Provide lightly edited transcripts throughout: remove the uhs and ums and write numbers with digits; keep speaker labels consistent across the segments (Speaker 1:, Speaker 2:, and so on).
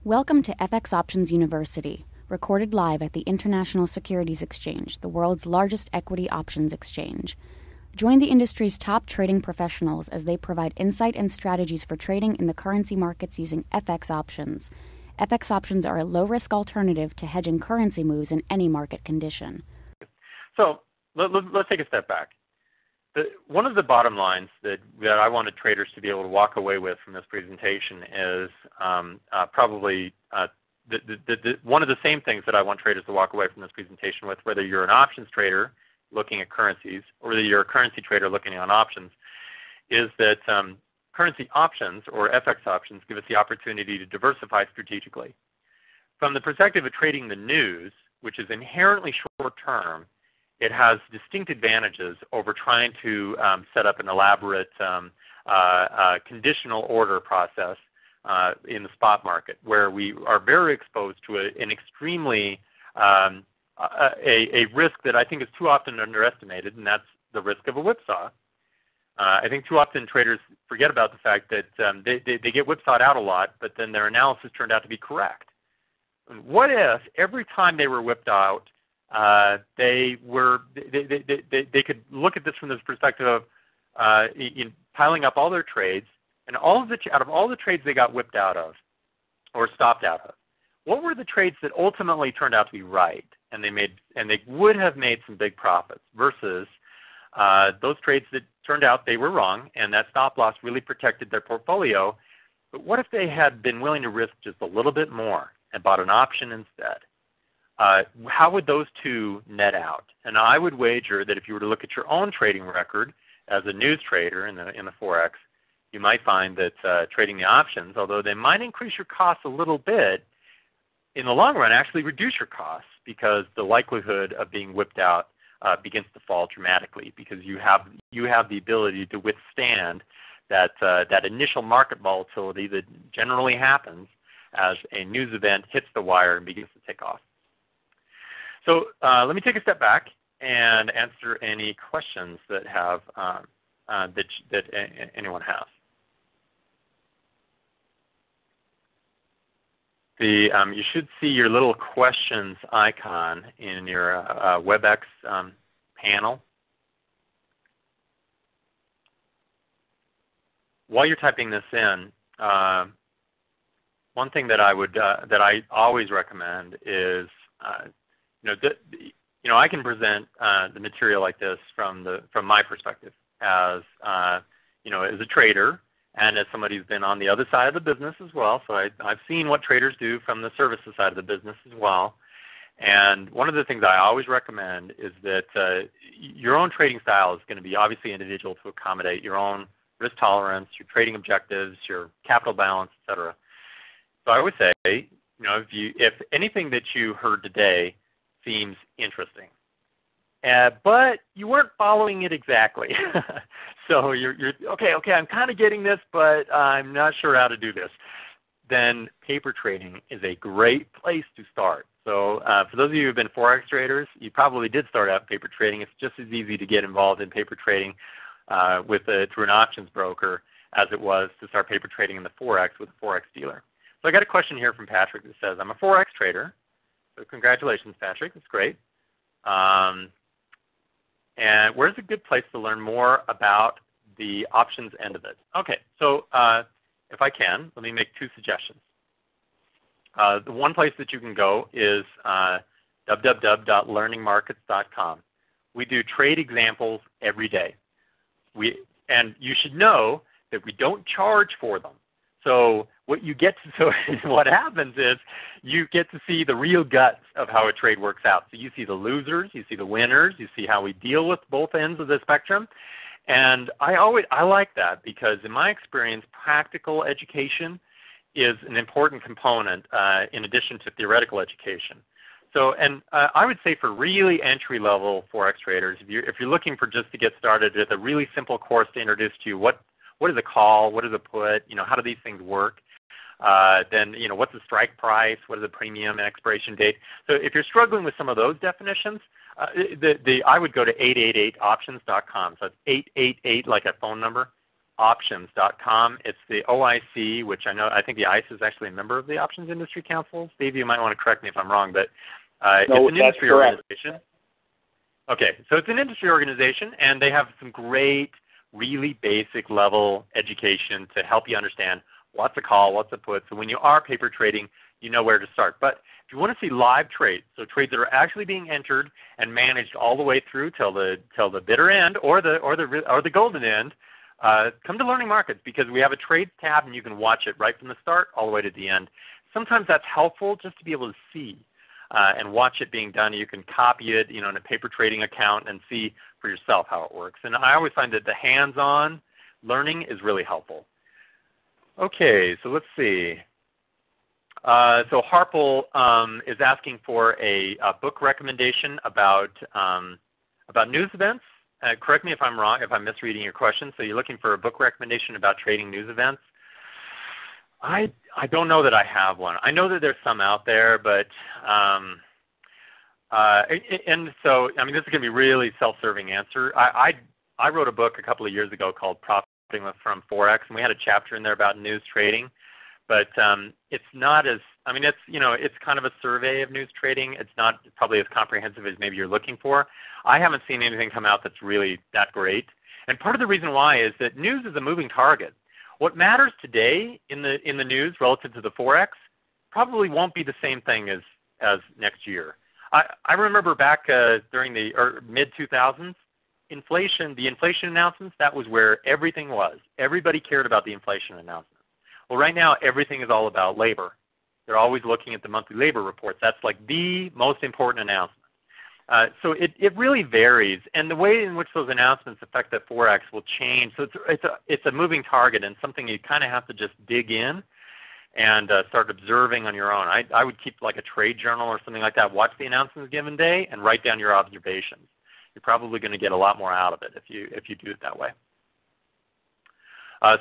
Speaker 1: Welcome to FX Options University, recorded live at the International Securities Exchange, the world's largest equity options exchange. Join the industry's top trading professionals as they provide insight and strategies for trading in the currency markets using FX options. FX options are a low-risk alternative to hedging currency moves in any market condition.
Speaker 2: So let's take a step back. One of the bottom lines that I wanted traders to be able to walk away with from this presentation is probably one of the same things that I want traders to walk away from this presentation with, whether you're an options trader looking at currencies or whether you're a currency trader looking on options, is that currency options or FX options give us the opportunity to diversify strategically. From the perspective of trading the news, which is inherently short-term, it has distinct advantages over trying to set up an elaborate conditional order process in the spot market, where we are very exposed to an extremely a risk that I think is too often underestimated, and that's the risk of a whipsaw. I think too often traders forget about the fact that they get whipsawed out a lot, but then their analysis turned out to be correct. And what if every time they were whipped out, they could look at this from this perspective of in piling up all their trades, and out of all the trades they got whipped out of or stopped out of, what were the trades that ultimately turned out to be right, and they would have made some big profits, versus those trades that turned out they were wrong, and that stop loss really protected their portfolio. But what if they had been willing to risk just a little bit more and bought an option instead? How would those two net out? And I would wager that if you were to look at your own trading record as a news trader in the Forex, you might find that trading the options, although they might increase your costs a little bit, in the long run actually reduce your costs, because the likelihood of being whipped out begins to fall dramatically, because you have the ability to withstand that initial market volatility that generally happens as a news event hits the wire and begins to take off. So let me take a step back and answer any questions that anyone has. You should see your little questions icon in your WebEx panel. While you're typing this in, one thing that I always recommend is I can present the material like this from my perspective as as a trader and as somebody who's been on the other side of the business as well. So I've seen what traders do from the services side of the business as well. And one of the things I always recommend is that your own trading style is going to be obviously individual to accommodate your own risk tolerance, your trading objectives, your capital balance, etc. So I would say, if anything that you heard today seems interesting, but you weren't following it exactly, so you're okay, I'm kind of getting this, but I'm not sure how to do this, then paper trading is a great place to start. So for those of you who have been Forex traders, you probably did start out paper trading. It's just as easy to get involved in paper trading through an options broker as it was to start paper trading in the Forex with a Forex dealer. So I got a question here from Patrick that says, I'm a Forex trader. So congratulations, Patrick. That's great. And where's a good place to learn more about the options end of it? Okay, so if I can, let me make two suggestions. The one place that you can go is www.learningmarkets.com. We do trade examples every day. And you should know that we don't charge for them. So what happens is you get to see the real guts of how a trade works out. So you see the losers, you see the winners, you see how we deal with both ends of the spectrum. And I like that, because in my experience, practical education is an important component in addition to theoretical education. So, and I would say for really entry-level Forex traders, if you're looking for just to get started with a really simple course to introduce to you what is a call, what is a put, how do these things work, then what's the strike price, what is the premium and expiration date. So if you're struggling with some of those definitions, I would go to 888options.com. So it's 888 like a phone number, fxoptions.com. It's the OIC, which I think the ICE is actually a member of the Options Industry Council. Steve, you might want to correct me if I'm wrong, but
Speaker 3: no,
Speaker 2: it's an industry organization. Okay, so it's an industry organization, and they have some great, really basic level education to help you understand what's a call, what's a put. So when you are paper trading, you know where to start. But if you want to see live trades, so trades that are actually being entered and managed all the way through till the bitter end or the golden end, come to Learning Markets, because we have a trades tab and you can watch it right from the start all the way to the end. Sometimes that's helpful just to be able to see and watch it being done. You can copy it, in a paper trading account and see for yourself how it works. And I always find that the hands-on learning is really helpful. Okay, so let's see. So Harpal is asking for a book recommendation about news events. Correct me if I'm wrong, if I'm misreading your question. So you're looking for a book recommendation about trading news events. I don't know that I have one. I know that there's some out there, but and so this is going to be really self-serving answer. I wrote a book a couple of years ago called Profiting from Forex, and we had a chapter in there about news trading. But it's not as, it's kind of a survey of news trading. It's not probably as comprehensive as maybe you're looking for. I haven't seen anything come out that's really that great. And part of the reason why is that news is a moving target. What matters today in the news relative to the Forex probably won't be the same thing as next year. I remember back during the mid-2000s, the inflation announcements, that was where everything was. Everybody cared about the inflation announcements. Well, right now, everything is all about labor. They're always looking at the monthly labor reports. That's like the most important announcement. So it really varies, and the way in which those announcements affect the Forex will change. So it's a moving target and something you kind of have to just dig in and start observing on your own. I would keep like a trade journal or something like that. Watch the announcements given day and write down your observations. You're probably going to get a lot more out of it if you do it that way.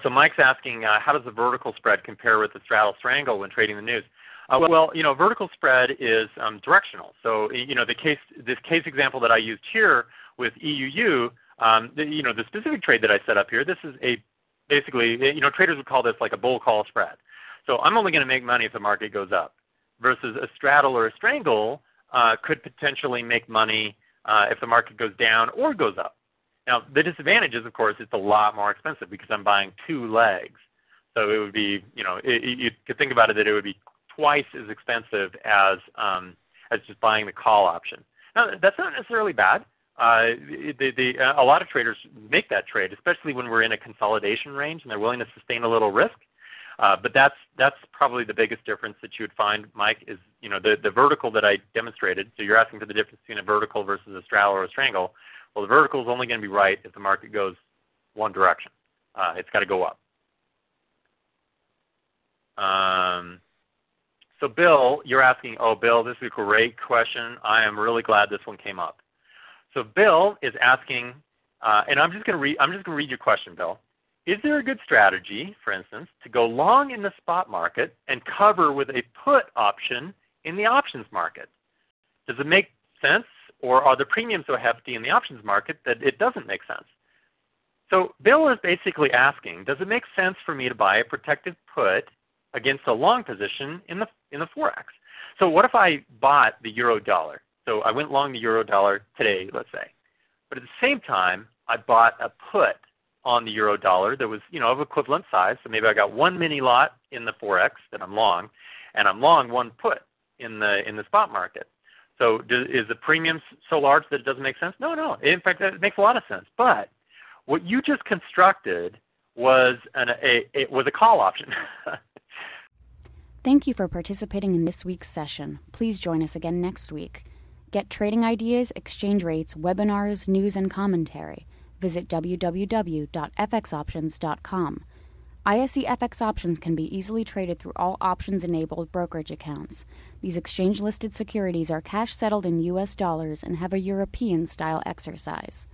Speaker 2: So Mike's asking, how does the vertical spread compare with the straddle strangle when trading the news? Well, vertical spread is directional. So, this case example that I used here with EUU, the specific trade that I set up here, this is basically, traders would call this like a bull call spread. So I'm only going to make money if the market goes up, versus a straddle or a strangle could potentially make money if the market goes down or goes up. Now, the disadvantage is, of course, it's a lot more expensive because I'm buying two legs. So it would be, you could think about it that it would be twice as expensive as just buying the call option. Now, that's not necessarily bad. A lot of traders make that trade, especially when we're in a consolidation range and they're willing to sustain a little risk. But that's probably the biggest difference that you would find, Mike, is the vertical that I demonstrated. So you're asking for the difference between a vertical versus a straddle or a strangle. Well, the vertical is only going to be right if the market goes one direction. It's got to go up. So Bill, you're asking, Bill, this is a great question. I am really glad this one came up. So Bill is asking, and I'm just going to read your question, Bill. Is there a good strategy, for instance, to go long in the spot market and cover with a put option in the options market? Does it make sense, or are the premiums so hefty in the options market that it doesn't make sense? So Bill is basically asking, does it make sense for me to buy a protected put against a long position in the Forex? So what if I bought the euro dollar? So I went long the euro dollar today, let's say. But at the same time, I bought a put on the euro dollar that was, of equivalent size. So maybe I got one mini lot in the Forex that I'm long, and I'm long one put in the spot market. So is the premium so large that it doesn't make sense? No. In fact, it makes a lot of sense. But what you just constructed was a call option.
Speaker 1: Thank you for participating in this week's session. Please join us again next week. Get trading ideas, exchange rates, webinars, news, and commentary. Visit www.fxoptions.com. ISE FX options can be easily traded through all options-enabled brokerage accounts. These exchange-listed securities are cash-settled in U.S. dollars and have a European-style exercise.